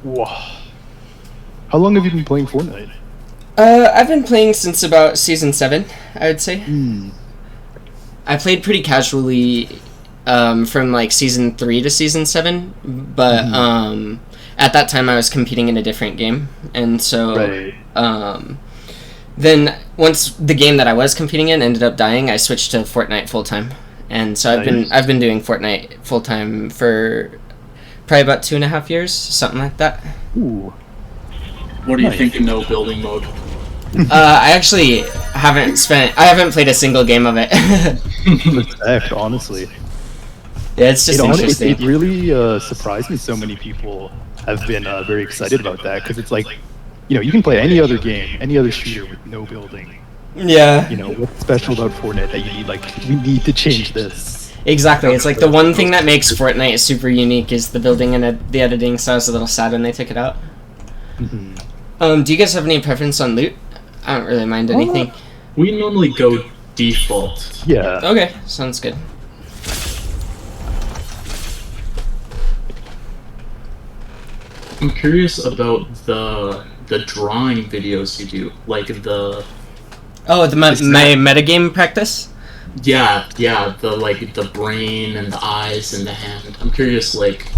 Wow. How long have you been playing Fortnite? I've been playing since about Season 7, I would say. I played pretty casually from like Season 3 to Season 7, but at that time I was competing in a different game, and so then once the game that I was competing in ended up dying, I switched to Fortnite full-time. And so I've been doing Fortnite full-time for probably about 2.5 years, something like that. Ooh. What do you think of no building mode? I actually I haven't played a single game of it. Respect, honestly. Yeah, it's just interesting. It really surprised me so many people have been very excited about that, because it's like, you know, you can play any other game, any other shooter with no building. Yeah. You know, what's special about Fortnite that you need, like, we need to change this. Exactly. It's like the one thing that makes Fortnite super unique is the building and the editing, so I was a little sad when they took it out. Do you guys have any preference on loot? I don't really mind anything. We normally go default. Yeah. Okay, sounds good. I'm curious about the drawing videos you do, like the... Oh, my metagame practice? Yeah, the brain and the eyes and the hand. I'm curious, like,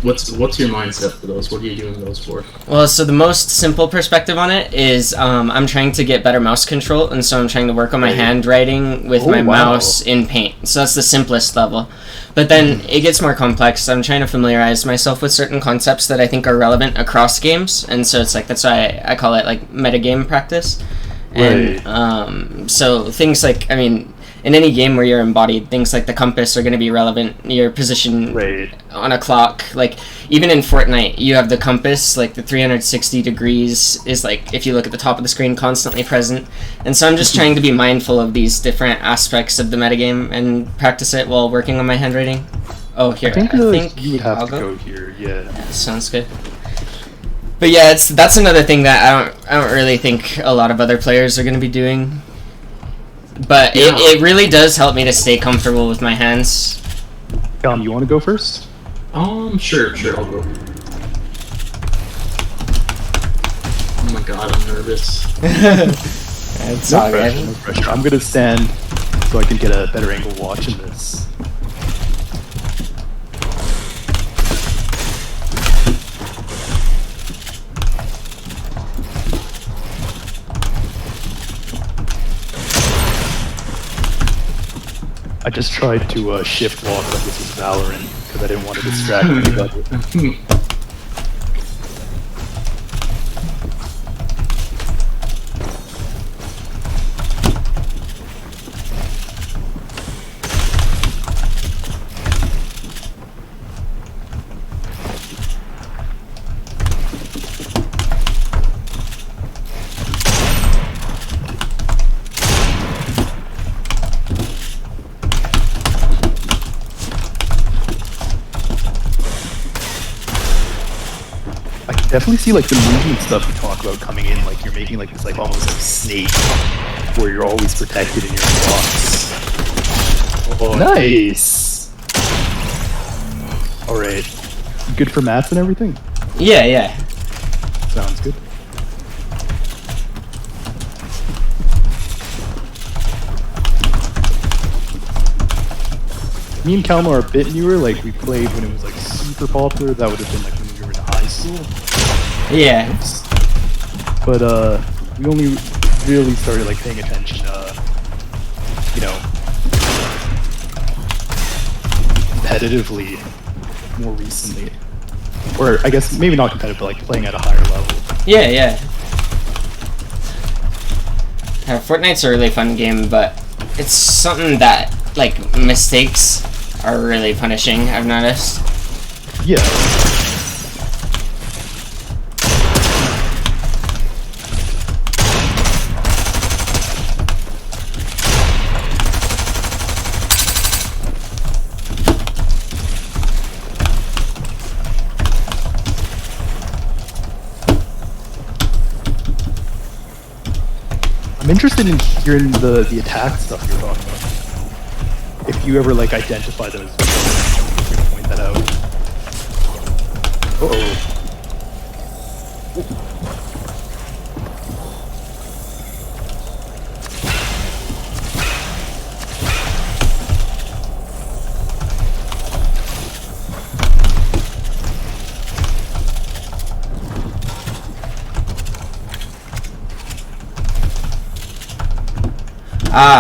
what's your mindset for those? What are you doing those for? Well, so the most simple perspective on it is I'm trying to get better mouse control, and so I'm trying to work on my handwriting with my mouse in Paint. So that's the simplest level. But then it gets more complex. I'm trying to familiarize myself with certain concepts that I think are relevant across games, and so it's like that's why I call it like metagame practice. And so things like, I mean, in any game where you're embodied, things like the compass are going to be relevant. Your position on a clock, like even in Fortnite, you have the compass, like the 360 degrees is like, if you look at the top of the screen, constantly present. And so I'm just trying to be mindful of these different aspects of the metagame and practice it while working on my handwriting. Oh, here, I think you would have to go here. Yeah, sounds good. But yeah, that's another thing that I don't really think a lot of other players are going to be doing. But it really does help me to stay comfortable with my hands. Callum, you want to go first? Sure, I'll go. Oh my god, I'm nervous. It's no pressure. I'm gonna stand so I can get a better angle watching this. I just tried to shift walk like this was Valorant because I didn't want to distract anybody. Definitely see like the movement stuff you talk about coming in, like you're making like this like almost like snake where you're always protected in your box. Oh, nice. All right, good for maths and everything. Yeah. Sounds good. Me and Callum are a bit newer. Like we played when it was like super popular. That would have been like when we were in high school. Yeah. But we only really started like paying attention, you know, competitively more recently. Or I guess maybe not competitive, but like playing at a higher level. Yeah. Fortnite's a really fun game, but it's something that like mistakes are really punishing, I've noticed. Yeah. I'm interested in hearing the attack stuff you're talking about. If you ever like identify those, point that out. Uh-oh.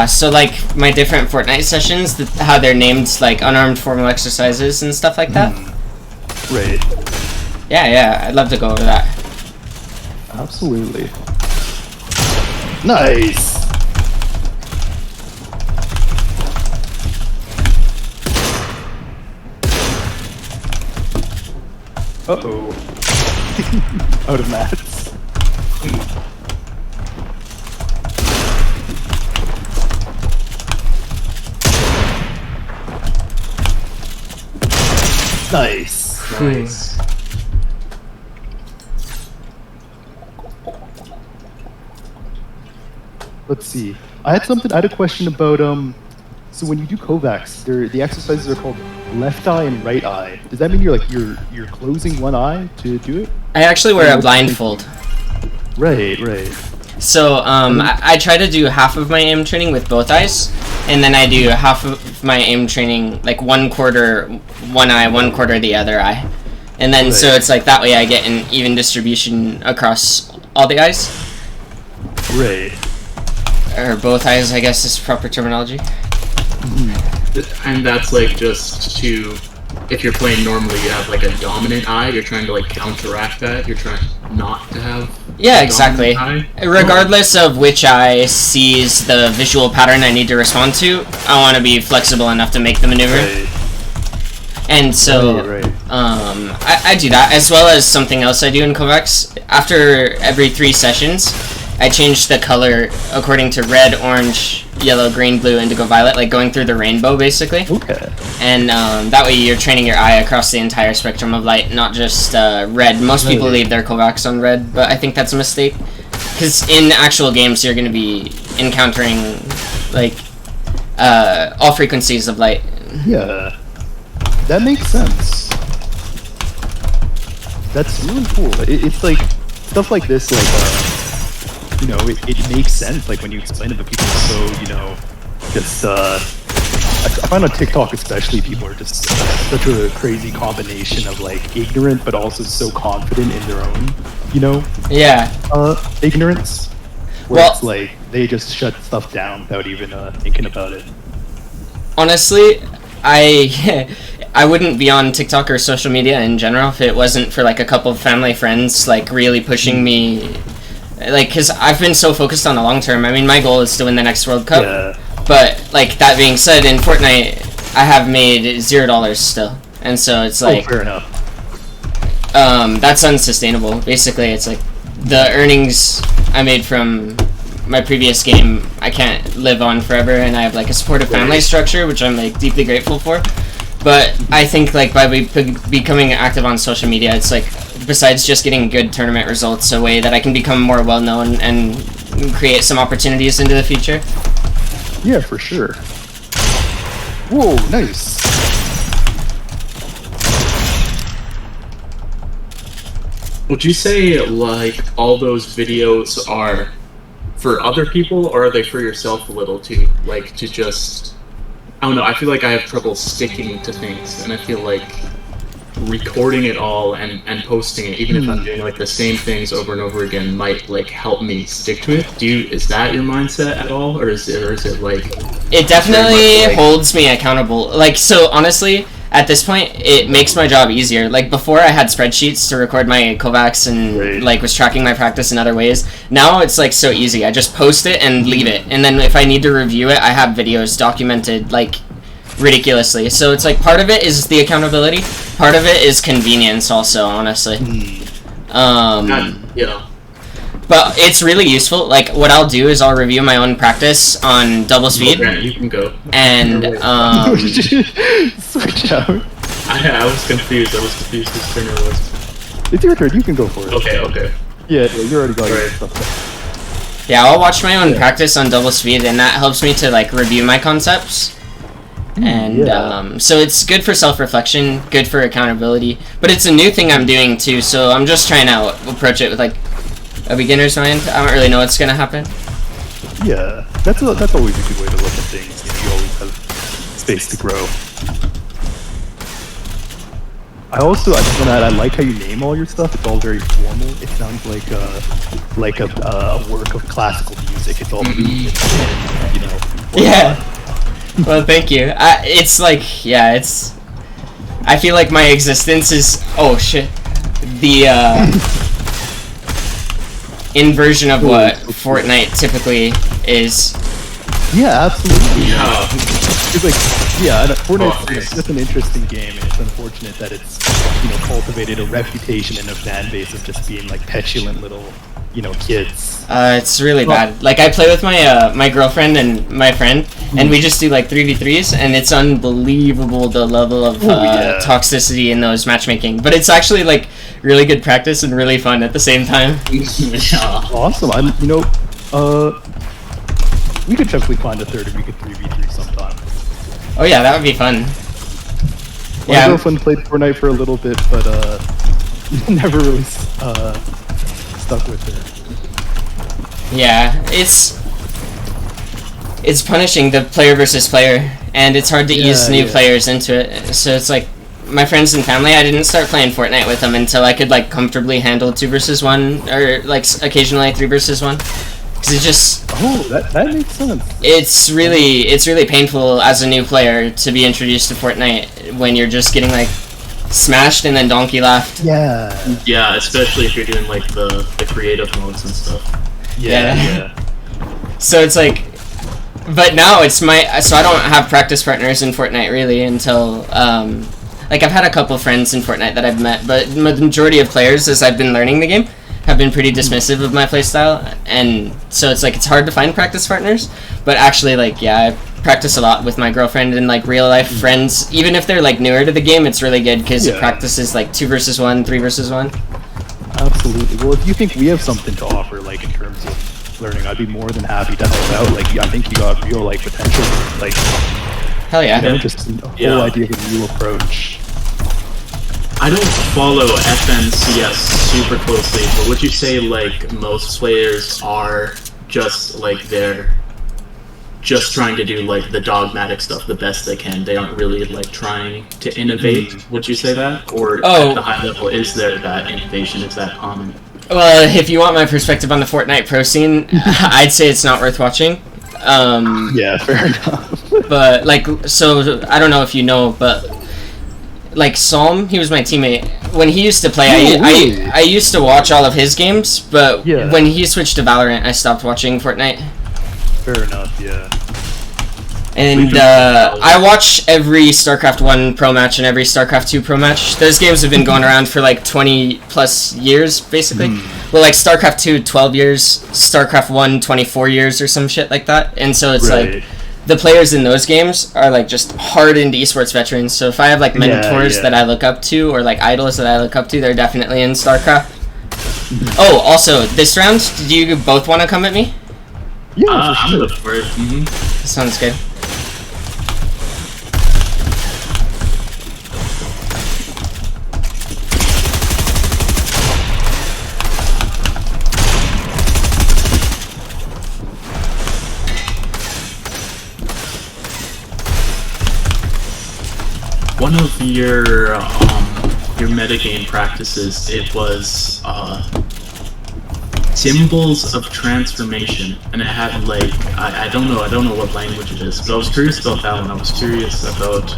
So like my different Fortnite sessions, how they're named like unarmed formal exercises and stuff like that. Right. Yeah, I'd love to go over that. Absolutely. Nice. Uh-oh. Out of mats. Nice. Nice. Let's see. I had a question about so when you do Kovacs, the exercises are called left eye and right eye. Does that mean you're closing one eye to do it? I actually wear a blindfold. Right. So I try to do half of my aim training with both eyes, and then I do half of my aim training like 1/4 one eye, 1/4 the other eye, and then so it's like that way I get an even distribution across all the eyes. Right. Or both eyes, I guess is proper terminology. And that's like just to, if you're playing normally, you have like a dominant eye. You're trying to like counteract that. You're trying not to have. Yeah, exactly. Regardless of which eye sees the visual pattern I need to respond to, I want to be flexible enough to make the maneuver. Right. And so, I do that, as well as something else I do in Kovacs. After every 3 sessions, I change the color according to red, orange, yellow, green, blue, indigo, violet, like going through the rainbow, basically. Okay. And that way you're training your eye across the entire spectrum of light, not just red. Most people leave their Kovacs on red, but I think that's a mistake. Because in actual games, you're going to be encountering, like, all frequencies of light. Yeah. That makes sense. That's really cool. It's like, stuff like this, like, you know, it makes sense, like, when you explain it to people, so, you know, just, I find on TikTok especially, people are just such a crazy combination of, like, ignorant, but also so confident in their own, you know? Yeah. Ignorance. Where Well, it's like, they just shut stuff down without even, thinking about it. Honestly, I wouldn't be on TikTok or social media in general if it wasn't for, like, a couple of family friends, like, really pushing me. Like, because I've been so focused on the long term. I mean, my goal is to win the next World Cup. Yeah. But, like, that being said, in Fortnite, I have made $0 still. And so it's like... fair enough. That's unsustainable. Basically, it's like the earnings I made from my previous game, I can't live on forever, and I have, like, a supportive family structure, which I'm, like, deeply grateful for. But I think, like, by becoming active on social media, it's like, besides just getting good tournament results, a way that I can become more well-known and create some opportunities into the future. Yeah, for sure. Whoa, nice. Would you say, like, all those videos are for other people, or are they for yourself a little too? Like, to just... I don't know, I feel like I have trouble sticking to things, and I feel like recording it all and posting it, even if I'm doing like the same things over and over again, might like help me stick to it. Is that your mindset at all, or is it like... It definitely holds me accountable. Like, so honestly, at this point, it makes my job easier. Like, before I had spreadsheets to record my Kovacs and like was tracking my practice in other ways. Now it's like so easy. I just post it and leave it, and then if I need to review it, I have videos documented like ridiculously. So it's like part of it is the accountability, part of it is convenience also, honestly. Yeah. But it's really useful. Like, what I'll do is I'll review my own practice on double speed. Grant, you can go. And switch out. I was confused. Whose turn it was. It's your turn. You can go for it. Okay. Yeah, you already got your stuff. Yeah, I'll watch my own practice on double speed, and that helps me to like review my concepts. And so it's good for self-reflection, good for accountability, but it's a new thing I'm doing too, so I'm just trying to approach it with like a beginner's mind. I don't really know what's gonna happen. Yeah, that's always a good way to look at things. You know, you always have space to grow. I just want to add, I like how you name all your stuff. It's all very formal. It sounds like a work of classical music. It's all movement and, you know, Yeah. Well, thank you. It's like, yeah, it's. I feel like my existence is. Oh shit. The inversion of what Fortnite typically is. Yeah, absolutely. Yeah. It's like, yeah, Fortnite's just an interesting game, and it's unfortunate that it's, cultivated a reputation and a fan base of just being like petulant little, kids. It's really bad. Like, I play with my my girlfriend and my friend, and we just do like 3v3s, and it's unbelievable the level of toxicity in those matchmaking. But it's actually like really good practice and really fun at the same time. Awesome. We could definitely find a third and we could 3v3 sometime. Oh yeah, that would be fun. My girlfriend played Fortnite for a little bit, but never really stuck with her. Yeah, it's punishing the player versus player, and it's hard to ease new players into it. So it's like my friends and family. I didn't start playing Fortnite with them until I could like comfortably handle 2 versus 1, or like occasionally 3 versus 1. Cause it just that makes sense. It's really painful as a new player to be introduced to Fortnite when you're just getting like smashed and then donkey laughed. Yeah. Yeah, especially if you're doing like the creative modes and stuff. Yeah. So it's like, but now it's so I don't have practice partners in Fortnite really until like I've had a couple friends in Fortnite that I've met, but the majority of players as I've been learning the game have been pretty dismissive of my playstyle, and so it's like it's hard to find practice partners. But actually, like, yeah, I practice a lot with my girlfriend and like real life friends. Even if they're like newer to the game, it's really good because it practices like 2 versus 1, 3 versus 1. Absolutely. Well, if you think we have something to offer, like in terms of learning, I'd be more than happy to help out. Like, I think you got real like potential. Like, hell yeah, just a whole idea of a new approach. I don't follow FNCS super closely, but would you say like most players are just like they're just trying to do like the dogmatic stuff the best they can? They aren't really like trying to innovate. Would you say that? Or at the high level, is there that innovation? Is that common? Well, if you want my perspective on the Fortnite pro scene, I'd say it's not worth watching. Yeah, fair enough. But like, so I don't know if you know, but like Psalm, he was my teammate when he used to play. I used to watch all of his games, but when he switched to Valorant, I stopped watching Fortnite. Fair enough, yeah. And I watch every StarCraft 1 pro match and every StarCraft 2 pro match. Those games have been going around for like 20 plus years, basically. Well, like StarCraft 2, 12 years, StarCraft 1, 24 years or some shit like that. And so it's like the players in those games are like just hardened esports veterans. So if I have like mentors that I look up to or like idols that I look up to, they're definitely in StarCraft. Oh, also, this round, do you both want to come at me? Yeah, I'm up for it. Sounds good. One of your metagame practices, it was symbols of transformation, and it had like I don't know what language it is, but I was curious about that one. I was curious about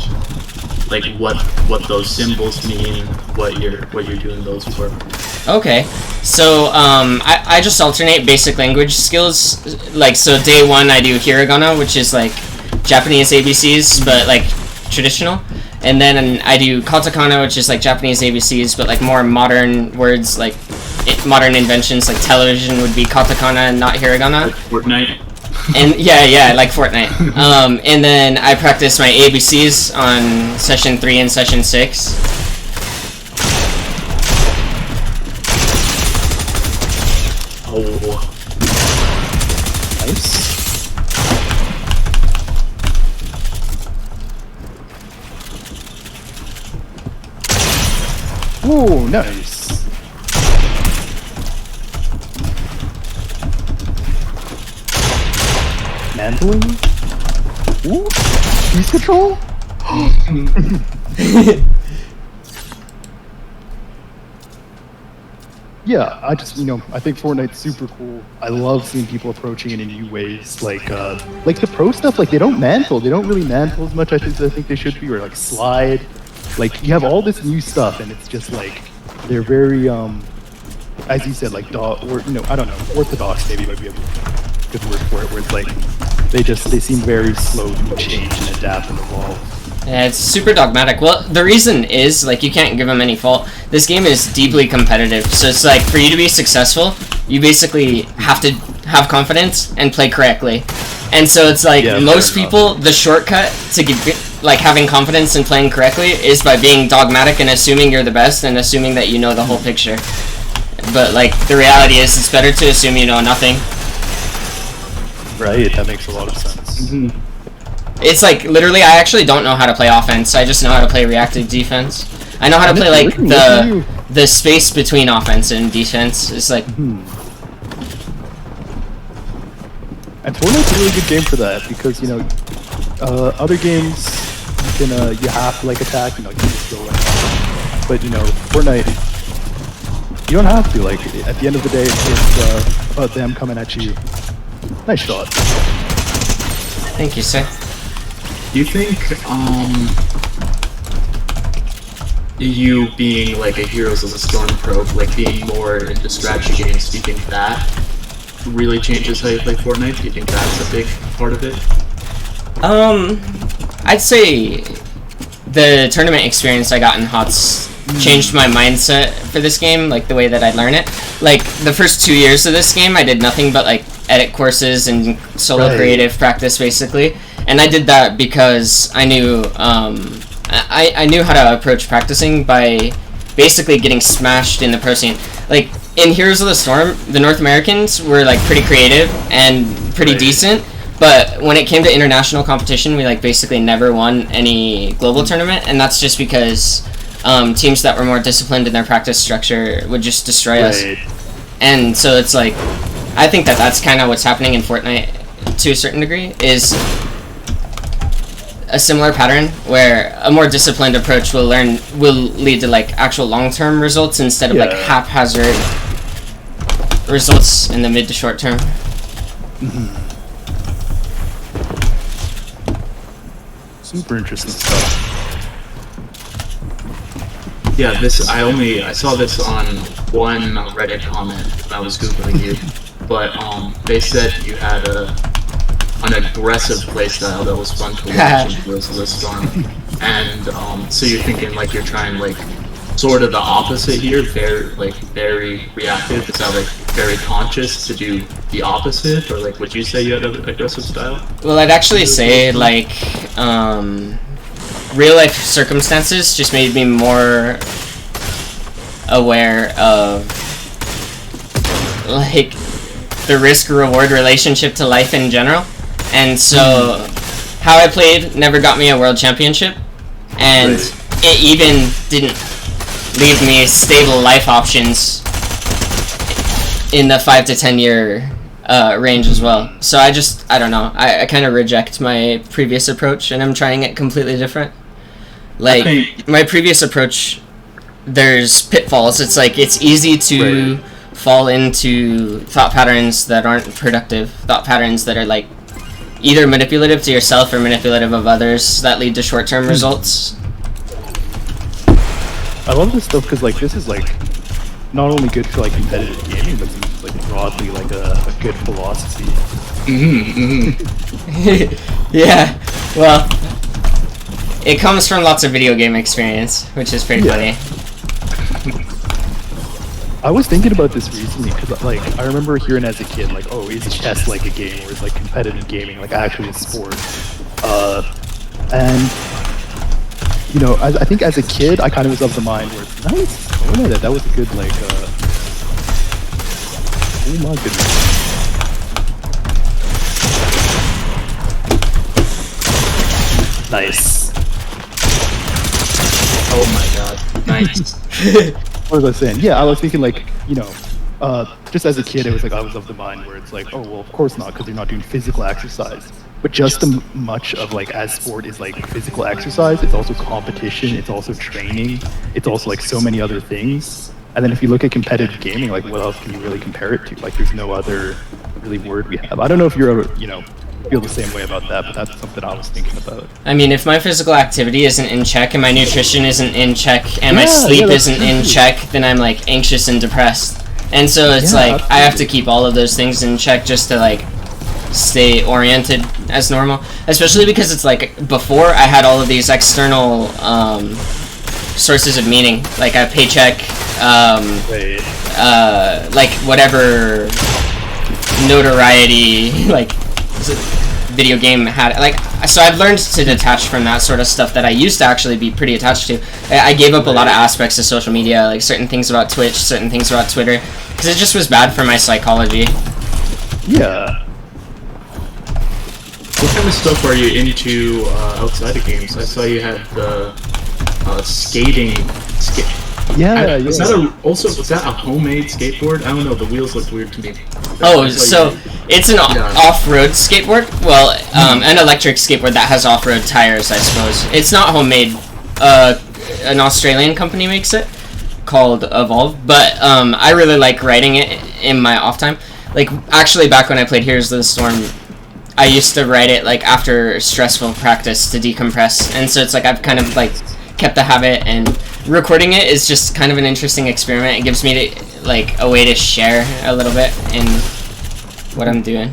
like what those symbols mean, what you're doing those for. Okay, so I just alternate basic language skills. Like, so day 1 I do hiragana, which is like Japanese ABCs, but like traditional. And then I do katakana, which is like Japanese ABCs, but like more modern words, like modern inventions, like television would be katakana and not hiragana. Like Fortnite. And yeah, like Fortnite. And then I practice my ABCs on session 3 and session 6. Oh. Nice. Ooh, nice. Mantling? Ooh, peace control? Yeah, I just, I think Fortnite's super cool. I love seeing people approaching it in new ways, like the pro stuff. Like they don't mantle, they don't really mantle as much. I think they should be, or like slide. Like you have all this new stuff, and it's just like they're very, as you said, like or I don't know, orthodox maybe might be a good word for it. Where it's like they seem very slow to change and adapt and evolve. Yeah, it's super dogmatic. Well, the reason is, like, you can't give them any fault. This game is deeply competitive, so it's like, for you to be successful, you basically have to have confidence and play correctly. And so it's like, most people, the shortcut to like, having confidence and playing correctly is by being dogmatic and assuming you're the best and assuming that you know the whole picture. But, like, the reality is, it's better to assume you know nothing. Right, that makes a lot of sense. Mm-hmm. It's like, literally, I actually don't know how to play offense. I just know how to play reactive defense. I know how to play, like, the space between offense and defense. It's like... And Fortnite's a really good game for that, because, other games, you have to, like, attack, you just go in. But, Fortnite, you don't have to. Like, at the end of the day, it's about them coming at you. Nice shot. Thank you, sir. Do you think, you being like a Heroes of the Storm pro, like being more into strategy games, do you think that really changes how you play Fortnite? Do you think that's a big part of it? I'd say the tournament experience I got in HOTS changed my mindset for this game, like the way that I learn it. Like, the first 2 years of this game, I did nothing but, like, edit courses and solo creative practice, basically. And I did that because I knew I knew how to approach practicing by basically getting smashed in the pro scene. Like, in Heroes of the Storm, the North Americans were, like, pretty creative and pretty decent, but when it came to international competition, we, like, basically never won any global tournament, and that's just because teams that were more disciplined in their practice structure would just destroy us. And so it's like, I think that that's kind of what's happening in Fortnite to a certain degree, is a similar pattern where a more disciplined approach will lead to, like, actual long-term results instead of like haphazard results in the mid to short term. Super interesting stuff. Yeah, I saw this on one Reddit comment when I was Googling you, but they said you had an aggressive playstyle that was fun to watch in Heroes of the Storm. And so you're thinking, like, you're trying, like, sort of the opposite here, very reactive. Is that, like, very conscious to do the opposite? Or, like, would you say you had an aggressive style? Well, I'd actually say, like, real life circumstances just made me more aware of, like, the risk-reward relationship to life in general. And so, how I played never got me a world championship, and it even didn't leave me stable life options in the 5 to 10 year range as well. So I don't know, I kind of reject my previous approach, and I'm trying it completely different. Like, my previous approach, there's pitfalls. It's like, it's easy to fall into thought patterns that aren't productive, thought patterns that are, like, either manipulative to yourself or manipulative of others that lead to short-term results. I love this stuff because, like, this is, like, not only good for, like, competitive gaming, but it's, like, broadly, like, a good philosophy. Yeah, well, it comes from lots of video game experience, which is pretty funny. I was thinking about this recently because, like, I remember hearing as a kid, like, oh, is chess like a game, or is, like, competitive gaming, like, actually a sport? And, you know, I think as a kid, I kind of was of the mind where it's nice. Oh, no, that was a good, like, oh my goodness. Nice. Oh my god, nice. What was I saying? Yeah, I was thinking, like, you know, just as a kid, it was like I was of the mind where it's like, oh, well, of course not, because you're not doing physical exercise. But just as much of, like, as sport is, like, physical exercise, it's also competition, it's also training, it's also, like, so many other things. And then if you look at competitive gaming, like what else can you really compare it to? Like there's no other really word we have. I don't know if you're ever, feel the same way about that, but that's something I was thinking about. I mean, if my physical activity isn't in check and my nutrition isn't in check and my sleep isn't in check, then I'm like anxious and depressed. And so it's like absolutely. I have to keep all of those things in check just to like stay oriented as normal. Especially because it's like before I had all of these external sources of meaning, like a paycheck, like whatever notoriety, like video game had, like, so I've learned to detach from that sort of stuff that I used to actually be pretty attached to. I gave up a lot of aspects of social media, like certain things about Twitch, certain things about Twitter, because it just was bad for my psychology. Yeah. What kind of stuff are you into outside of games? I saw you had the skating. Yeah, was that a homemade skateboard? I don't know, the wheels look weird to me. Oh, so it's an off-road skateboard? Well, an electric skateboard that has off-road tires, I suppose. It's not homemade. An Australian company makes it, called Evolve, but I really like riding it in my off time. Like, actually, back when I played Heroes of the Storm, I used to ride it, like, after stressful practice to decompress, and so it's like I've kind of, like, kept the habit, and recording it is just kind of an interesting experiment. It gives me like a way to share a little bit in what I'm doing.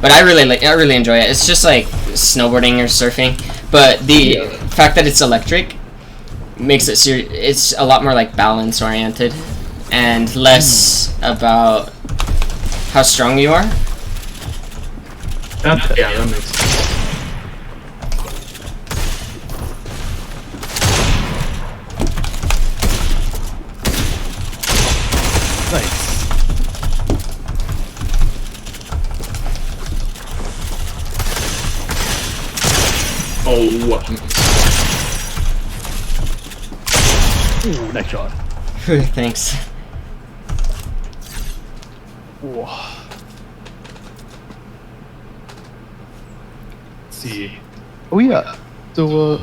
But I really enjoy it. It's just like snowboarding or surfing, but the fact that it's electric makes it it's a lot more like balance oriented and less about how strong you are. That makes sense. Nice. Oh, what? Ooh, nice shot. Thanks. Ooh. Let's see. Oh yeah. So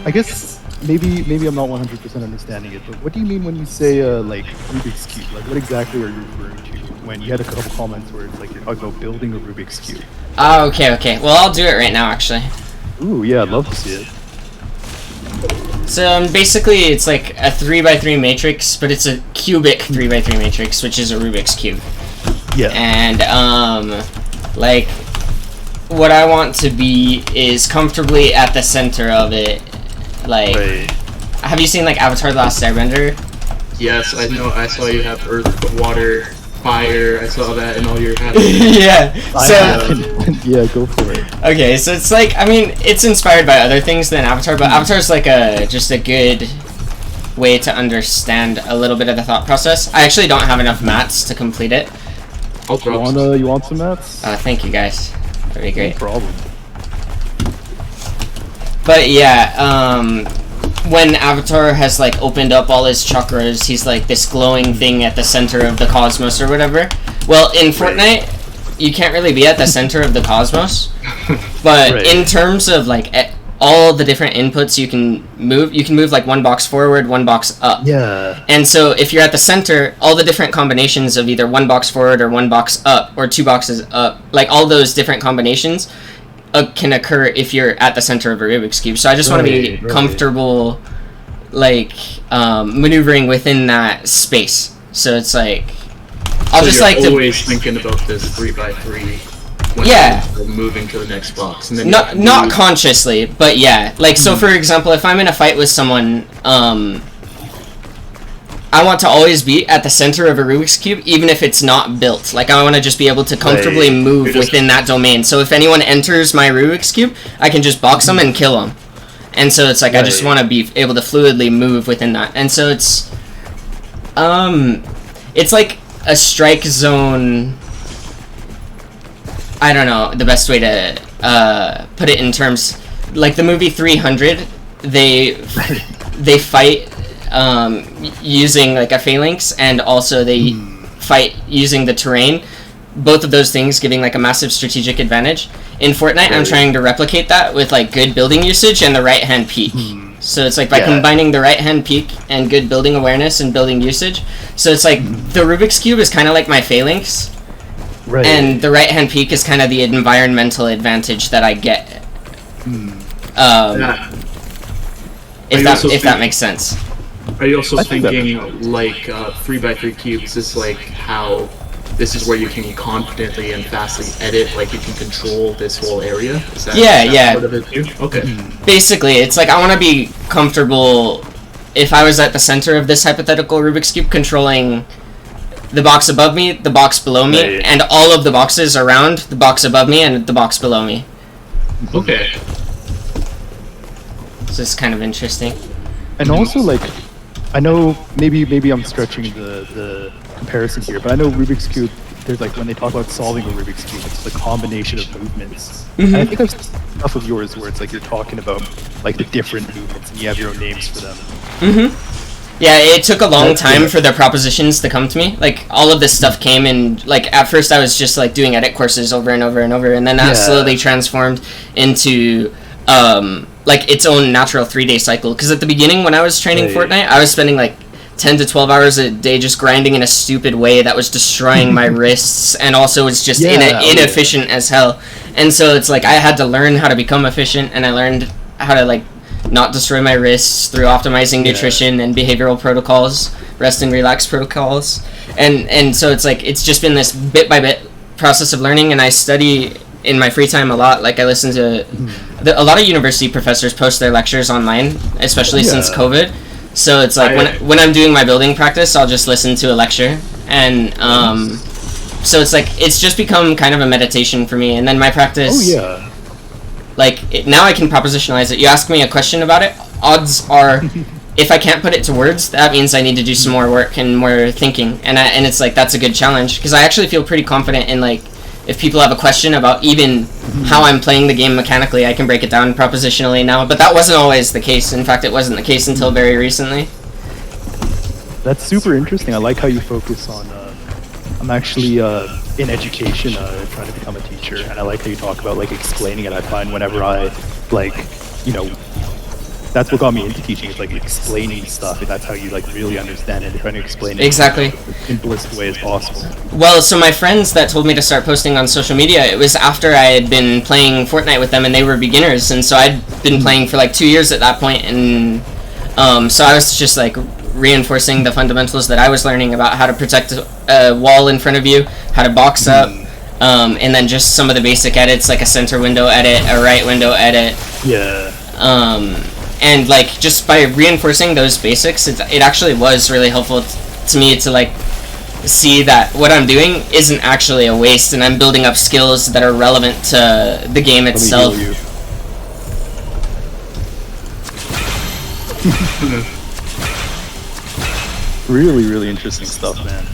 I guess maybe I'm not 100% understanding it, but what do you mean when you say like Rubik's Cube? Like what exactly are you referring to when you had a couple comments where it's like you're talking about building a Rubik's Cube? Oh, okay. Well, I'll do it right now, actually. Ooh, yeah, I'd love to see it. So basically it's like a 3x3 matrix, but it's a cubic 3x3 matrix, which is a Rubik's Cube. Yeah. And like what I want to be is comfortably at the center of it. Like, have you seen like Avatar: The Last Airbender? Yes, I know. I saw you have earth, water, fire. I saw that in all your hats. Yeah. So yeah, go for it. Okay, so it's like, I mean, it's inspired by other things than Avatar, but Avatar's like just a good way to understand a little bit of the thought process. I actually don't have enough mats to complete it. You want some mats? Thank you guys. That'd be great. No problem. But yeah, when Avatar has like opened up all his chakras, he's like this glowing thing at the center of the cosmos or whatever. Well, in Fortnite, you can't really be at the center of the cosmos, but in terms of like all the different inputs you can move like one box forward, one box up. Yeah. And so if you're at the center, all the different combinations of either one box forward or one box up or two boxes up, like all those different combinations can occur if you're at the center of a Rubik's Cube. So I just want to be comfortable, like, maneuvering within that space. So it's like, I'll just like always thinking about this 3x3 when you're moving to the next box. And then not consciously, but yeah. Like, so for example, if I'm in a fight with someone, I want to always be at the center of a Rubik's Cube, even if it's not built. Like, I want to just be able to comfortably move within that domain. So if anyone enters my Rubik's Cube, I can just box them and kill them. And so it's like, I just want to be able to fluidly move within that. And so it's like a strike zone. I don't know the best way to put it in terms. Like the movie 300, they fight using like a phalanx, and also they fight using the terrain. Both of those things giving like a massive strategic advantage. In Fortnite, I'm trying to replicate that with like good building usage and the right hand peek. So it's like by combining the right-hand peak and good building awareness and building usage. So it's like the Rubik's Cube is kind of like my phalanx. Right. And the right-hand peak is kind of the environmental advantage that I get. If that makes sense. Are you also thinking like 3x3 cubes is like how this is where you can confidently and fastly edit, like you can control this whole area? Is that part of it too? Okay. Basically, it's like I want to be comfortable if I was at the center of this hypothetical Rubik's Cube, controlling the box above me, the box below me, and all of the boxes around the box above me and the box below me. Okay. So it's kind of interesting. And also, like, I know maybe I'm stretching the comparison here, but I know Rubik's Cube, there's like, when they talk about solving a Rubik's Cube, it's the combination of movements. And I think I've seen stuff of yours where it's like you're talking about like the different movements and you have your own names for them. Yeah, it took a long time for the propositions to come to me. Like, all of this stuff came in, like, at first I was just, like, doing edit courses over and over and over, and then that slowly transformed into, like, its own natural 3-day cycle. Because at the beginning, when I was training Fortnite, I was spending, like, 10 to 12 hours a day just grinding in a stupid way that was destroying my wrists, and also was just inefficient as hell. And so it's like, I had to learn how to become efficient, and I learned how to, like, not destroy my wrists through optimizing nutrition and behavioral protocols, rest and relax protocols, and so it's like it's just been this bit by bit process of learning. And I study in my free time a lot. Like, I listen to a lot of university professors post their lectures online, especially since COVID. So it's like when I'm doing my building practice, I'll just listen to a lecture, and so it's like it's just become kind of a meditation for me. And then my practice. Like, now I can propositionalize it. You ask me a question about it, odds are, if I can't put it to words, that means I need to do some more work and more thinking. And it's like, that's a good challenge, because I actually feel pretty confident in, like, if people have a question about even how I'm playing the game mechanically, I can break it down propositionally now. But that wasn't always the case. In fact, it wasn't the case until very recently. That's super interesting. I like how you focus on, I'm actually in education, trying to become a teacher, and I like how you talk about like explaining it. I find whenever I like, you know, that's what got me into teaching. It's like explaining stuff. And that's how you like really understand it. And trying to explain it exactly in the simplest way as possible. Well, so my friends that told me to start posting on social media, it was after I had been playing Fortnite with them, and they were beginners, and so I'd been playing for like 2 years at that point, and so I was just like reinforcing the fundamentals that I was learning about how to protect a wall in front of you, how to box up, and then just some of the basic edits, like a center window edit, a right window edit. And like just by reinforcing those basics, it actually was really helpful to me to like see that what I'm doing isn't actually a waste, and I'm building up skills that are relevant to the game itself. Really, really interesting stuff, man.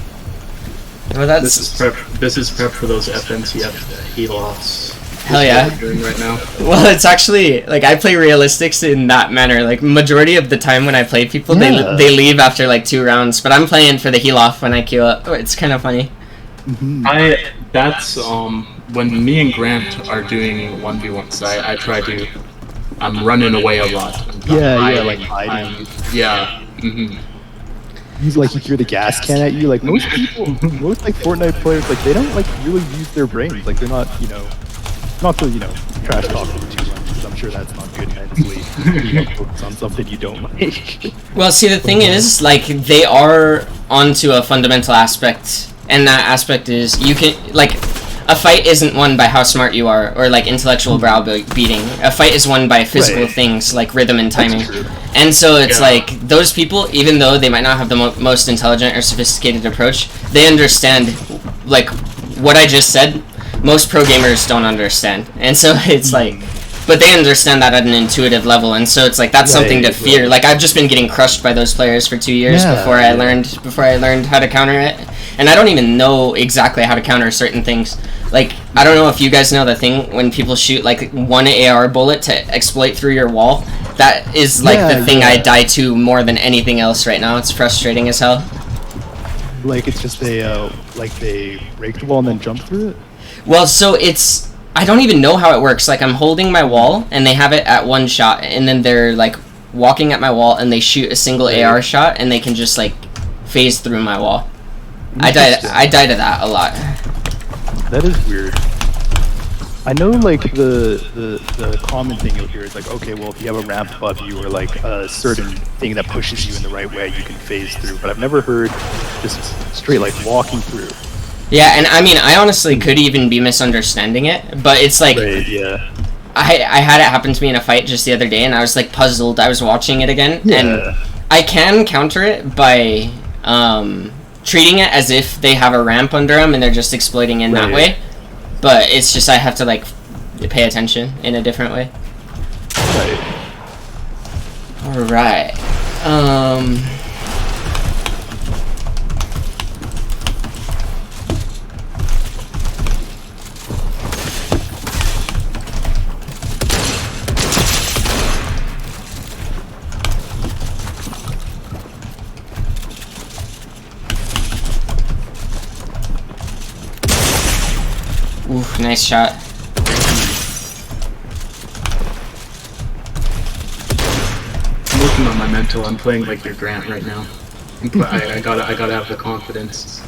Well, that's this is prep for those FNCF helos. Hell yeah. What we're doing right now. Well, it's actually like I play realistics in that manner. Like majority of the time when I play people, they leave after like 2 rounds, but I'm playing for the heal off when I queue up. It's kind of funny. That's when me and Grant are doing 1v1s. I try to. I'm running away a lot. Like hiding. You like you hear the gas can at you. Like most people, most like Fortnite players, like they don't like really use their brains. Like they're not, you know, not to trash talk them too much, because I'm sure that's not good mentally. You focus on something you don't like. Well, see, the thing is, like they are onto a fundamental aspect, and that aspect is you can like. A fight isn't won by how smart you are, or like intellectual browbeating. A fight is won by physical things like rhythm and timing. And so it's like those people, even though they might not have the most intelligent or sophisticated approach, they understand like what I just said. Most pro gamers don't understand, and so it's like, but they understand that at an intuitive level, and so it's like that's something to fear. Like I've just been getting crushed by those players for 2 years before I learned how to counter it, and I don't even know exactly how to counter certain things. Like, I don't know if you guys know the thing when people shoot, like, 1 AR bullet to exploit through your wall. That is, like, the thing I die to more than anything else right now. It's frustrating as hell. Like, it's just they break the wall and then jump through it? Well, so it's... I don't even know how it works. Like, I'm holding my wall, and they have it at 1 shot, and then they're, like, walking at my wall and they shoot a single AR shot and they can just like phase through my wall. I died to that a lot. That is weird. I know, like, the common thing you'll hear is like, okay, well, if you have a ramp above you or like a certain thing that pushes you in the right way, you can phase through. But I've never heard just straight like walking through. Yeah, and I mean, I honestly could even be misunderstanding it, but it's like, Right, yeah. I had it happen to me in a fight just the other day, and I was like puzzled. I was watching it again, and I can counter it by treating it as if they have a ramp under them and they're just exploiting in that way. But it's just I have to like pay attention in a different way. All right. Oof, nice shot. I'm working on my mental. I'm playing like your Grant right now. I gotta have the confidence.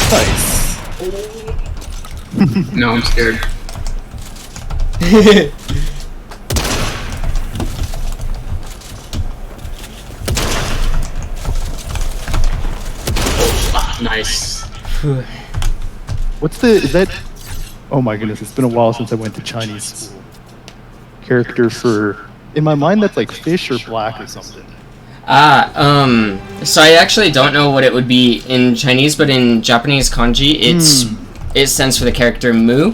Nice. No, I'm scared. Nice. What's is that? Oh my goodness, it's been a while since I went to Chinese school. Character for, in my mind, that's like fish or black or something. So I actually don't know what it would be in Chinese, but in Japanese kanji, it stands for the character Mu,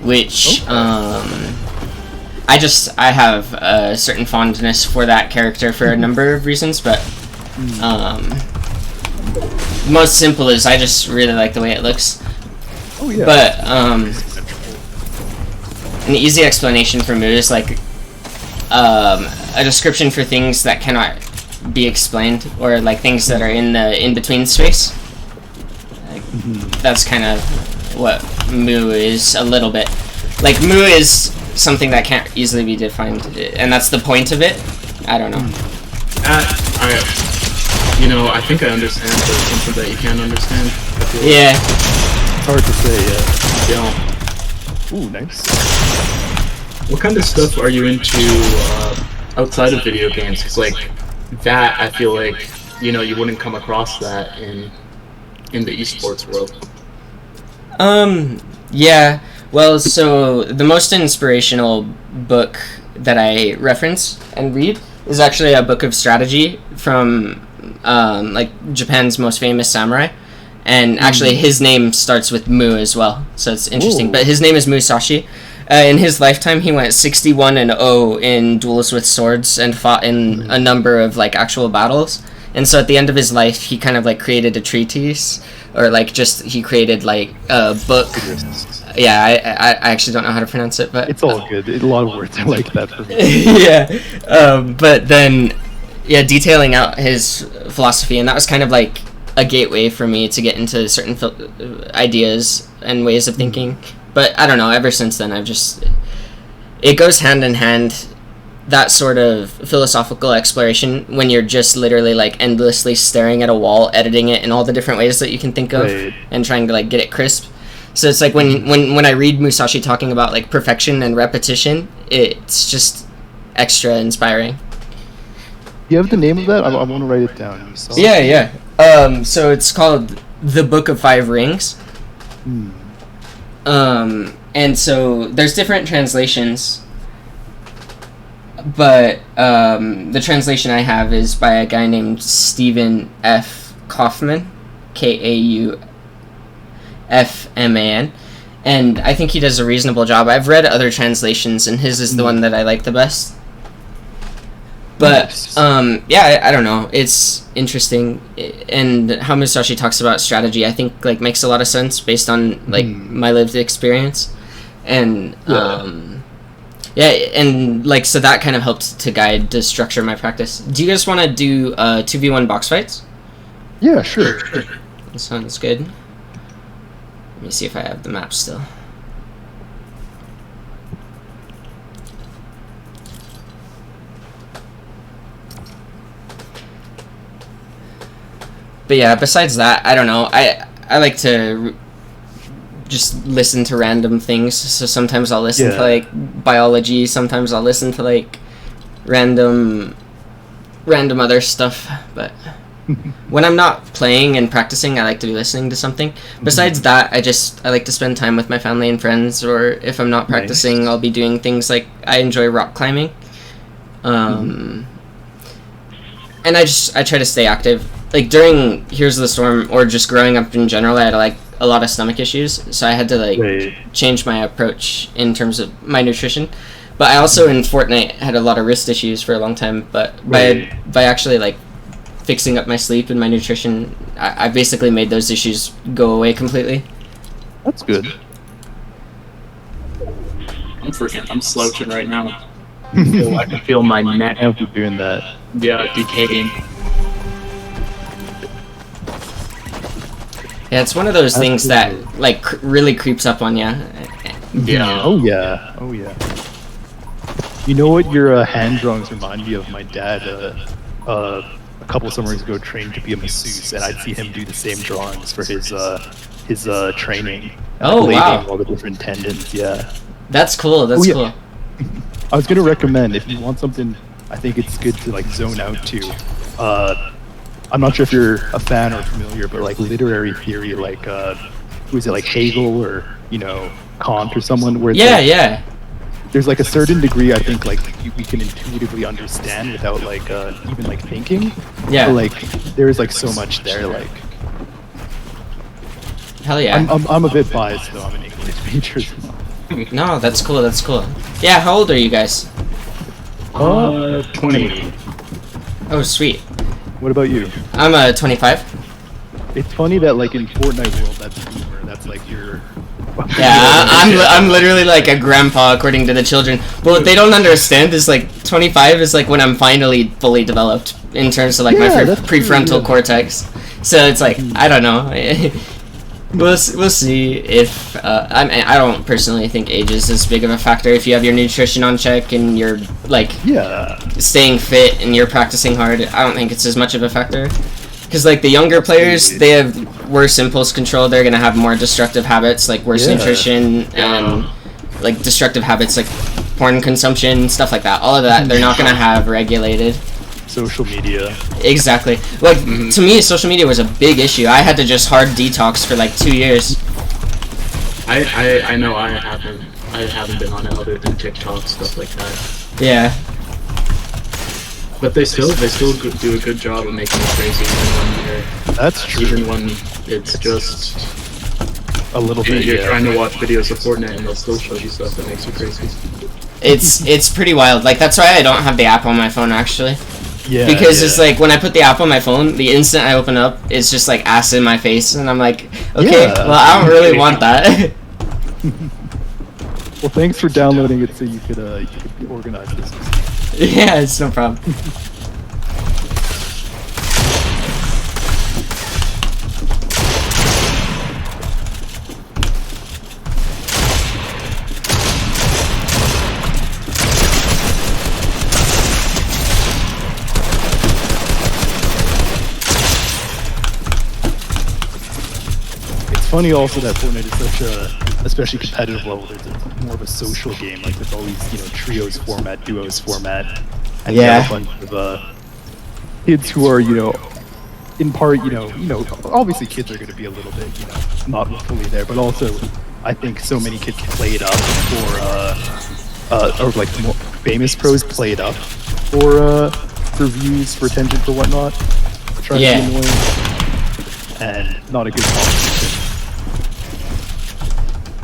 which, I have a certain fondness for that character for a number of reasons, but, the most simple is I just really like the way it looks. Oh yeah. But, an easy explanation for Mu is like, a description for things that cannot be explained, or like things that are in the in-between space. Like, that's kind of what Mu is a little bit. Like, Mu is something that can't easily be defined, and that's the point of it. I don't know. I think I understand, but it's something that you can't understand. Yeah. It's hard to say, yeah. Yeah. Ooh, nice. What kind of stuff are you into outside of video games? It's like that. I feel like you wouldn't come across that in the esports world. Yeah. Well, so the most inspirational book that I reference and read is actually a book of strategy from like Japan's most famous samurai, and actually his name starts with Mu as well, so it's interesting. Ooh. But his name is Musashi. In his lifetime, he went 61-0 in duels with swords and fought in a number of like actual battles. And so at the end of his life, he kind of like created a treatise, or like just he created like a book. Yeah, I actually don't know how to pronounce it, but It's all good. A lot of words are like that for me. yeah. But then, yeah, detailing out his philosophy, and that was kind of like a gateway for me to get into certain ideas and ways of thinking. But I don't know, ever since then, it goes hand in hand, that sort of philosophical exploration, when you're just literally like endlessly staring at a wall, editing it in all the different ways that you can think of, Right. and trying to like get it crisp. So it's like when I read Musashi talking about like perfection and repetition, it's just extra inspiring. Do you have the name of that? I want to write it down. Yeah. So it's called The Book of Five Rings. And so there's different translations, but the translation I have is by a guy named Stephen F. Kaufman, Kaufman, and I think he does a reasonable job. I've read other translations, and his is the one that I like the best. But yeah, I don't know. It's interesting, and how Musashi talks about strategy, I think like makes a lot of sense based on like my lived experience, and Yeah, and like so that kind of helped to guide the structure of my practice. Do you guys want to do 2v1 box fights? Yeah, sure. That sounds good. Let me see if I have the map still. But yeah, besides that, I don't know. I like to just listen to random things. So sometimes I'll listen to like biology. Sometimes I'll listen to like random other stuff. But when I'm not playing and practicing, I like to be listening to something. Besides that, I like to spend time with my family and friends. Or if I'm not practicing, I'll be doing things like I enjoy rock climbing. And I try to stay active. Like during Heroes of the Storm or just growing up in general, I had like a lot of stomach issues, so I had to like change my approach in terms of my nutrition. But I also in Fortnite had a lot of wrist issues for a long time. But by actually like fixing up my sleep and my nutrition, I basically made those issues go away completely. That's good. I'm slouching right now. I can feel my neck. I'll be doing that. Yeah, decaying. Yeah, it's one of those things that like really creeps up on you. Yeah. Oh yeah. You know what your hand drawings remind me of? My dad, a couple summers ago, trained to be a masseuse, and I'd see him do the same drawings for his training. Oh wow! All the different tendons. Yeah. That's cool. That's cool. I was gonna recommend if you want something. I think it's good to like zone out to. I'm not sure if you're a fan or familiar, but like literary theory, like who is it, like Hegel or Kant or someone, where it's there's like a certain degree I think like we can intuitively understand without like even like thinking. Yeah. But, like there's like so much there. Like hell yeah. I'm a bit biased though. I'm an English major as well. No, that's cool. That's cool. Yeah. How old are you guys? 20. Oh, sweet. What about you? I'm 25. It's funny that like in Fortnite world, that's like your. Yeah, I'm literally like a grandpa according to the children. But what they don't understand is like 25 is like when I'm finally fully developed in terms of like my prefrontal cortex. So it's like I don't know. We'll see if I don't personally think age is as big of a factor if you have your nutrition on check and you're like staying fit and you're practicing hard. I don't think it's as much of a factor because like the younger players, they have worse impulse control. They're gonna have more destructive habits like worse nutrition and like destructive habits like porn consumption, stuff like that. All of that they're not gonna have regulated. Social media. Exactly. Like to me, social media was a big issue. I had to just hard detox for like 2 years. I know I haven't been on it other than TikTok, stuff like that. Yeah. But they still do a good job of making it crazy even when it's just a little bit. You're trying to watch videos of Fortnite and they'll still show you stuff that makes you crazy. It's pretty wild. Like that's why I don't have the app on my phone actually. Yeah. Because it's like when I put the app on my phone, the instant I open up, it's just like ass in my face, and I'm like, okay, well I don't really want that. Well, thanks for downloading it so you could organize this. Yeah, it's no problem. Funny also that Fortnite is such a, especially competitive level, there's more of a social game, like there's always, trios format, duos format, and you have a bunch of kids who are, in part, obviously kids are going to be a little bit, not fully there, but also I think so many kids play it up or like more famous pros play it up for views, for attention, for whatnot, trying to be annoying, and not a good competition.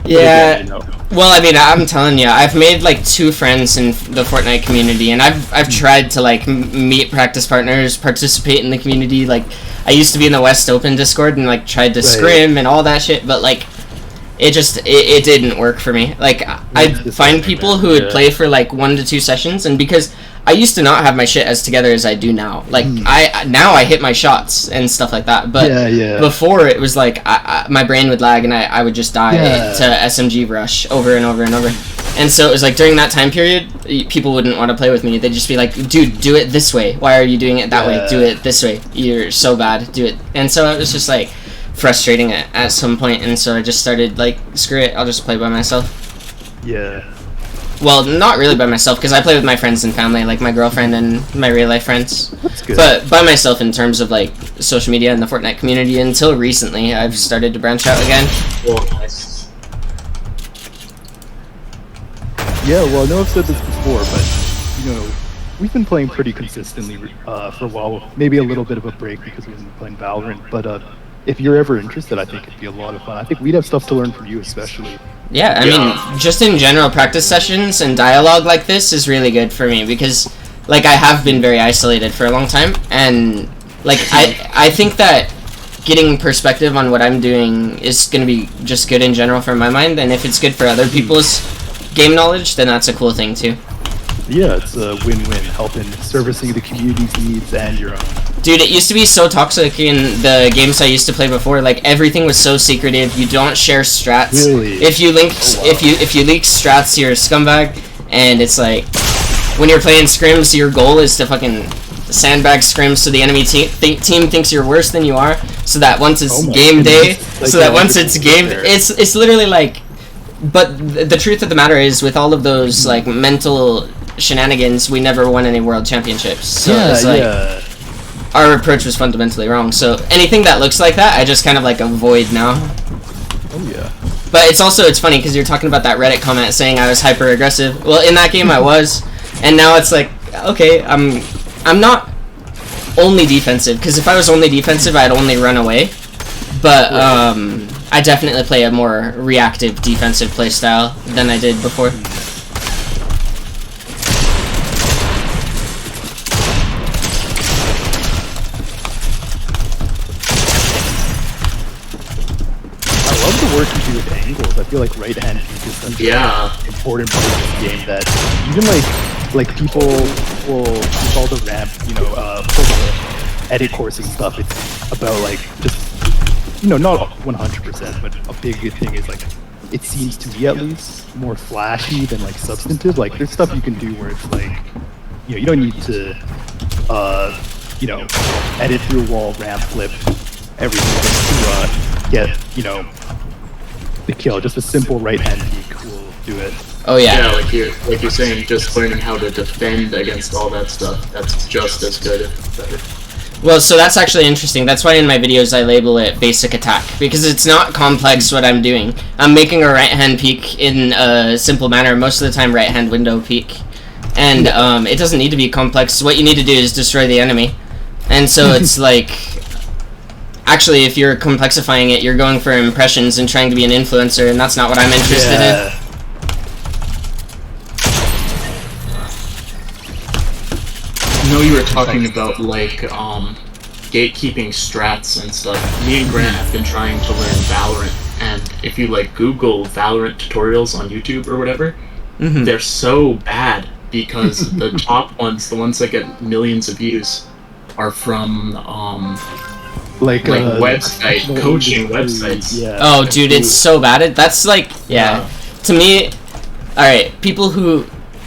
Yeah, well, I mean, I'm telling you, I've made like 2 friends in the Fortnite community, and I've tried to like meet practice partners, participate in the community. Like, I used to be in the West Open Discord and like tried to scrim and all that shit, but like, it didn't work for me. Like, I'd find people who would play for like 1 to 2 sessions, and because I used to not have my shit as together as I do now. Like, I hit my shots and stuff like that. But before, it was like my brain would lag and I would just die to SMG rush over and over and over. And so it was like during that time period, people wouldn't want to play with me. They'd just be like, dude, do it this way. Why are you doing it that way? Do it this way. You're so bad. Do it. And so it was just like frustrating at some point. And so I just started like, screw it. I'll just play by myself. Yeah. Well, not really by myself, because I play with my friends and family, like my girlfriend and my real-life friends. That's good. But by myself in terms of, like, social media and the Fortnite community, until recently, I've started to branch out again. Well, nice. Yeah, well, I know I've said this before, but, you know, we've been playing pretty consistently for a while. Maybe a little bit of a break because we've been playing Valorant, but if you're ever interested, I think it'd be a lot of fun. I think we'd have stuff to learn from you, especially. Yeah, I mean, just in general, practice sessions and dialogue like this is really good for me because, like, I have been very isolated for a long time, and, like, I think that getting perspective on what I'm doing is going to be just good in general for my mind, and if it's good for other people's game knowledge, then that's a cool thing, too. Yeah, it's a win-win, helping servicing the community's needs and your own. Dude, it used to be so toxic in the games I used to play before. Like, everything was so secretive. You don't share strats. Really? If you if you leak strats, you're a scumbag. And it's like, when you're playing scrims, your goal is to fucking sandbag scrims so the enemy team thinks you're worse than you are. So that once it's game day, it's literally like. But the truth of the matter is, with all of those like mental shenanigans, we never won any world championships. So it's like, our approach was fundamentally wrong. So anything that looks like that, I just kind of like avoid now. Oh yeah. But it's funny because you're talking about that Reddit comment saying I was hyper aggressive. Well, in that game I was, and now it's like, okay, I'm not only defensive, because if I was only defensive, I'd only run away. But I definitely play a more reactive defensive playstyle than I did before. I love the work you do with angles. I feel like right-hand peek is such an important part of this game that even like people will use all the ramp, you know, for the edit coursing stuff. It's about like just, you know, not 100%, but a big thing is like, it seems to me at least more flashy than like substantive. Like there's stuff you can do where it's like, you know, you don't need to, you know, edit through a wall, ramp flip, everything to get, you know, the kill. Just a simple right-hand peek will do it. Oh yeah. Yeah, like you're saying, just learning how to defend against all that stuff. That's just as good, if better. Well, so that's actually interesting. That's why in my videos I label it basic attack, because it's not complex what I'm doing. I'm making a right-hand peek in a simple manner, most of the time right-hand window peek. And it doesn't need to be complex. What you need to do is destroy the enemy. And so it's like, actually, if you're complexifying it, you're going for impressions and trying to be an influencer, and that's not what I'm interested in. I know you were talking about like gatekeeping strats and stuff. Me and Grant have been trying to learn Valorant, and if you like Google Valorant tutorials on YouTube or whatever, they're so bad because the top ones, the ones that get millions of views, are from like website coaching websites. Yeah. Oh, dude, it's so bad. That's like, to me, alright, people who,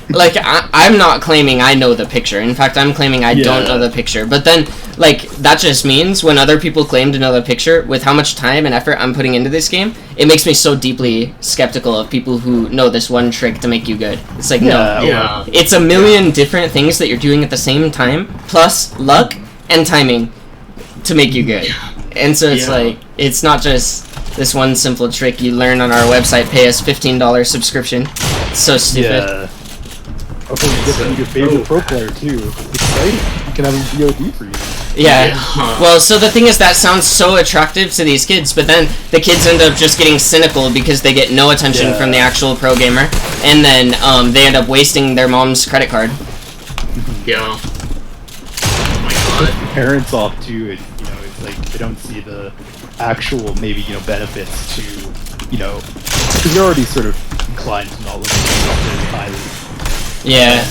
like, I'm not claiming I know the picture. In fact, I'm claiming I don't know the picture. But then, like, that just means when other people claim to know the picture, with how much time and effort I'm putting into this game, it makes me so deeply skeptical of people who know this one trick to make you good. It's like, no. It's a million different things that you're doing at the same time, plus luck and timing to make you good. And so it's like, it's not just this one simple trick you learn on our website, pay us $15 subscription. It's so stupid. Yeah. Okay, you get to be your favorite pro player too. It's exciting. You can have a VOD for you. Yeah. Well, so the thing is, that sounds so attractive to these kids, but then the kids end up just getting cynical because they get no attention from the actual pro gamer, and then they end up wasting their mom's credit card. Yeah. Oh my god. Parents off too. You know, it's like they don't see the actual maybe, you know, benefits to you know, because you're already sort of inclined to not look at yourself very highly. Yeah.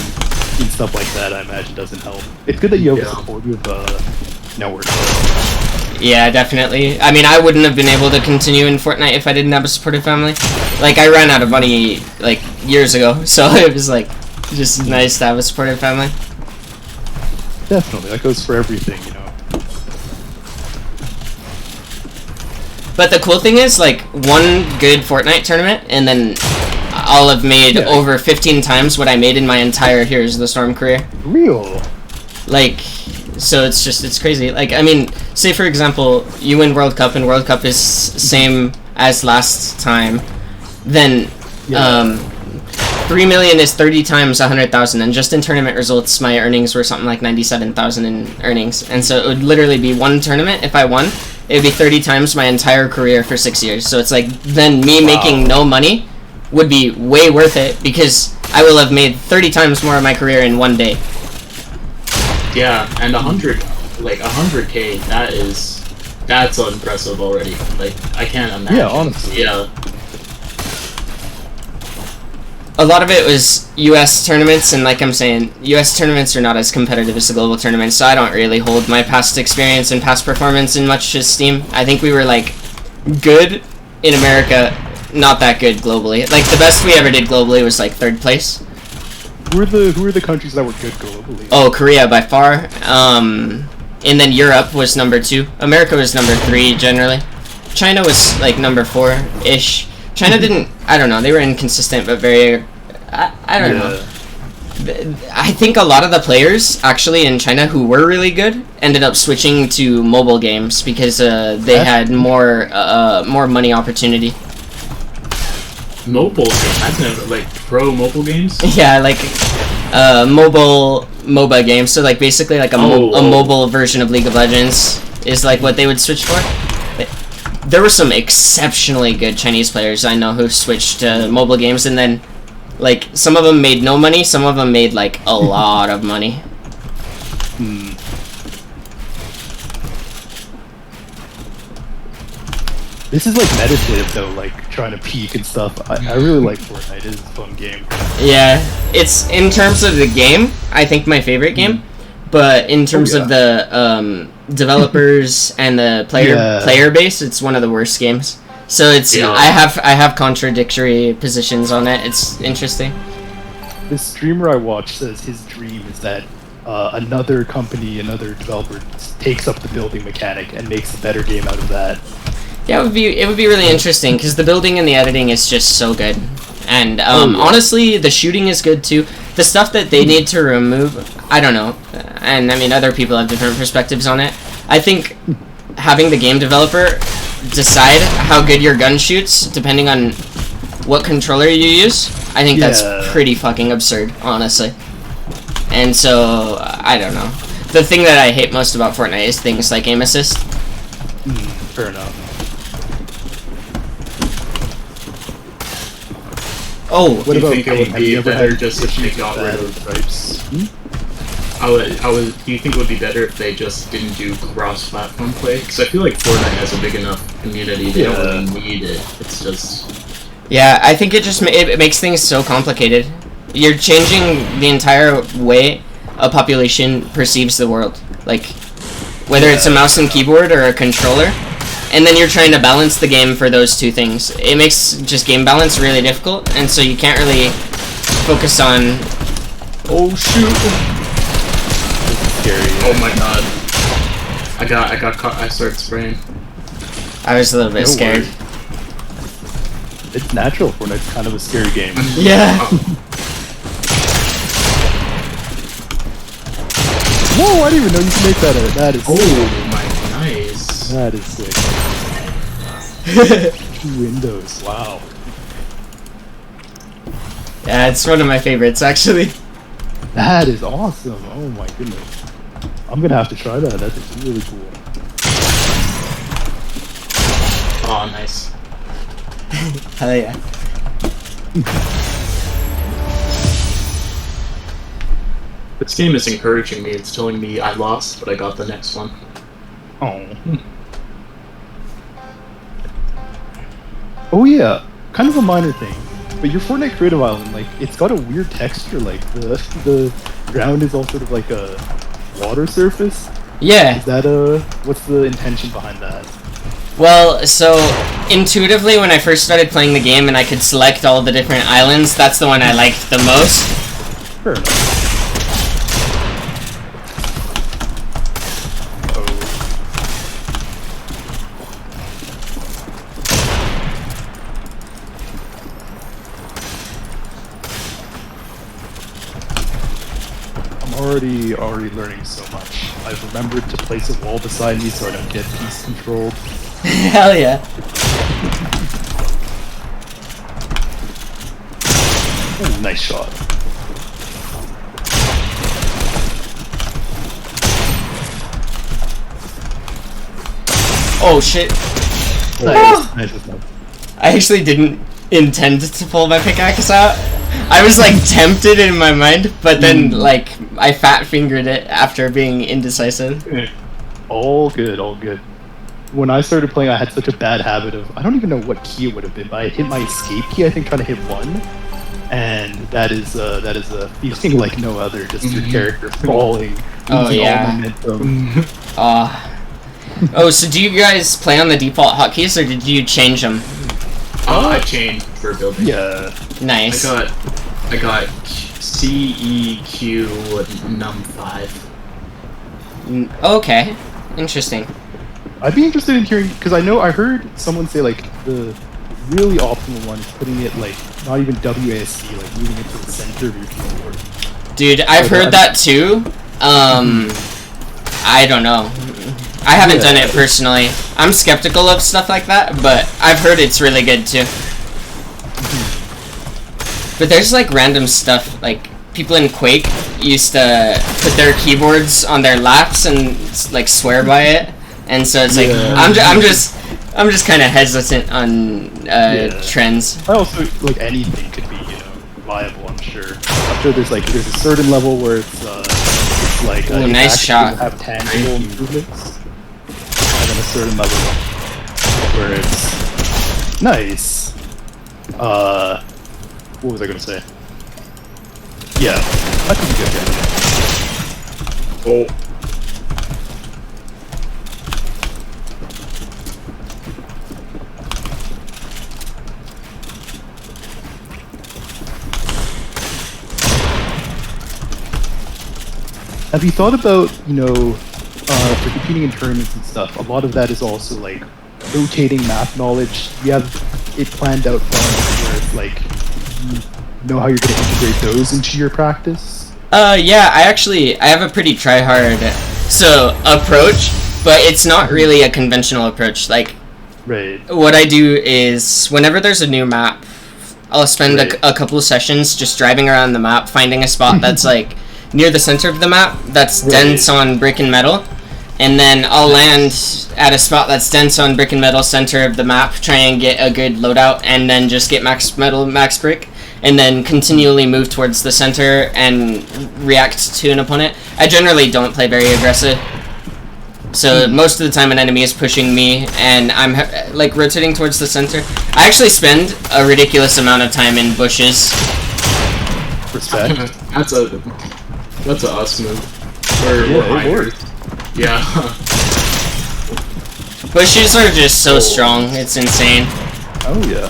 And stuff like that, I imagine, doesn't help. It's good that you have a supportive network. Yeah, definitely. I mean, I wouldn't have been able to continue in Fortnite if I didn't have a supportive family. Like, I ran out of money, like, years ago, so it was, like, just nice to have a supportive family. Definitely, that goes for everything, you know. But the cool thing is, like, one good Fortnite tournament, and then I'll have made over 15 times what I made in my entire Heroes of the Storm career. Real? Like, so it's crazy. Like, I mean, say for example, you win World Cup, and World Cup is same as last time, then, 3 million is 30 times 100,000, and just in tournament results, my earnings were something like 97,000 in earnings, and so it would literally be one tournament. If I won, it would be 30 times my entire career for 6 years. So it's like, then me making no money would be way worth it, because I will have made 30 times more of my career in one day. Yeah, and 100K, that's impressive already. Like, I can't imagine. Yeah, honestly. Yeah. A lot of it was US tournaments, and like I'm saying, US tournaments are not as competitive as the global tournaments, so I don't really hold my past experience and past performance in much esteem. I think we were, like, good in America, not that good globally. Like, the best we ever did globally was, like, 3rd place. Who are the countries that were good globally? Oh, Korea by far. And then Europe was number 2. America was number 3 generally. China was, like, number 4-ish. China didn't, I don't know, they were inconsistent, but very, I don't know. I think a lot of the players, actually, in China who were really good, ended up switching to mobile games, because they had more money opportunity. Mobile games? I've never, like, pro mobile games? Yeah, like, mobile MOBA games, so, like, basically, like, a mobile version of League of Legends is, like, what they would switch for. There were some exceptionally good Chinese players I know who switched to mobile games, and then, like, some of them made no money, some of them made, like, a lot of money. This is, like, meditative, though, like, trying to peek and stuff. I really like Fortnite. It is a fun game. Yeah, it's, in terms of the game, I think my favorite game, but in terms of the, developers and the player base, it's one of the worst games. So it's I have contradictory positions on it. It's interesting. This streamer I watch says his dream is that another company, another developer takes up the building mechanic and makes a better game out of that. Yeah, it would be really interesting, because the building and the editing is just so good. And honestly, the shooting is good too. The stuff that they need to remove, I don't know. And I mean, other people have different perspectives on it. I think having the game developer decide how good your gun shoots, depending on what controller you use, I think that's pretty fucking absurd, honestly. And so, I don't know. The thing that I hate most about Fortnite is things like aim assist. Fair enough. Oh, what about, do you think it would be better just if they got rid of stripes? Do you think it would be better if they just didn't do cross-platform play? Because I feel like Fortnite has a big enough community, they don't really need it. It's just... Yeah, I think it makes things so complicated. You're changing the entire way a population perceives the world. Like, whether it's a mouse and keyboard or a controller, and then you're trying to balance the game for those two things. It makes just game balance really difficult, and so you can't really focus on... Oh, shoot! Scary. Oh my god. I got caught, I started spraying. I was a little bit scared. It's natural. Fortnite's kind of a scary game. Yeah. Whoa, I didn't even know you could make that edit. That is sick. My, nice. That is sick. 2 windows, wow. Yeah, it's one of my favorites, actually. That is awesome. Oh my goodness. I'm gonna have to try that. That's really cool. Oh, nice. Hell yeah. This game is encouraging me. It's telling me I lost, but I got the next one. Oh. Oh yeah, kind of a minor thing. But your Fortnite Creative Island, like, it's got a weird texture. Like the ground is all sort of like a water surface. Yeah. Is that what's the intention behind that? Well, so intuitively, when I first started playing the game and I could select all the different islands, that's the one I liked the most. Fair enough. Already learning so much. I've remembered to place a wall beside me so I don't get piece controlled. Hell yeah. Ooh, nice shot. Oh shit. Nice. Nice. I actually didn't intend to pull my pickaxe out. I was like tempted in my mind, but then like I fat fingered it after being indecisive. All good, all good. When I started playing, I had such a bad habit of, I don't even know what key it would have been, but I hit my escape key, I think, trying to hit 1. And that is a feeling like no other, just your character falling. Oh yeah. Momentum. Oh, so do you guys play on the default hotkeys, or did you change them? I changed for building. Yeah. Nice. I got C, E, Q, num 5. Okay. Interesting. I'd be interested in hearing, because I heard someone say like the really optimal one is putting it like not even WASD, like moving it to the center of your keyboard. Dude, I've heard that too. I don't know. I haven't done it personally. I'm skeptical of stuff like that, but I've heard it's really good too. But there's like random stuff, like people in Quake used to put their keyboards on their laps and like swear by it, and so it's like I'm just kind of hesitant on trends. I also like anything could be viable. I'm sure there's a certain level where it's like ooh, nice shot. Have tangible improvements, and then a certain level where it's nice. What was I gonna say? Yeah, that could be good. Oh. Have you thought about, for competing in tournaments and stuff, a lot of that is also like rotating map knowledge. You have it planned out where it's like you know how you're going to integrate those into your practice? Yeah, I have a pretty try-hard approach, but it's not really a conventional approach. Like, right. What I do is whenever there's a new map, I'll spend a couple of sessions just driving around the map, finding a spot that's like near the center of the map that's dense on brick and metal, and then I'll land at a spot that's dense on brick and metal, center of the map, try and get a good loadout, and then just get max metal, max brick, and then continually move towards the center and react to an opponent. I generally don't play very aggressive, so most of the time an enemy is pushing me and I'm like rotating towards the center. I actually spend a ridiculous amount of time in bushes. Respect. That's a us move. We're hiders. Yeah. Bushes are just so strong, it's insane. Oh yeah.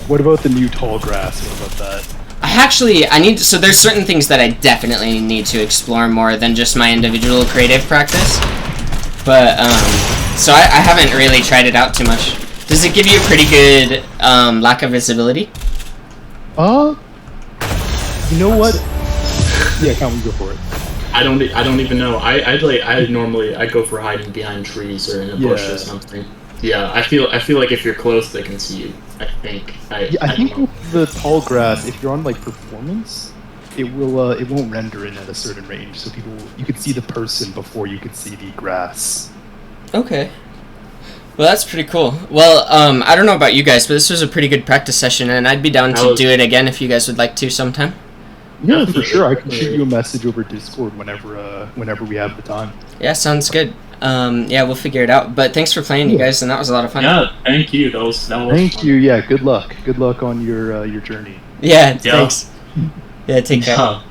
What about the new tall grass? What about that? So there's certain things that I definitely need to explore more than just my individual creative practice. But, so I haven't really tried it out too much. Does it give you a pretty good, lack of visibility? You know what? Yeah, can't we go for it? I don't even know. I normally go for hiding behind trees or in a bush or something. Yeah, I feel like if you're close, they can see you. I think. I think with the tall grass, if you're on like performance, it won't render in at a certain range, so you could see the person before you could see the grass. Okay. Well, that's pretty cool. Well, I don't know about you guys, but this was a pretty good practice session, and I'd be down to do it again if you guys would like to sometime. Yeah, for sure. I can shoot you a message over Discord whenever we have the time. Yeah, sounds good. yeah, we'll figure it out. But thanks for playing, you guys, and that was a lot of fun. Yeah, thank you. That was Thank fun. you. Yeah, good luck. Good luck on your journey. Yeah, thanks. Yeah, take care. Yeah.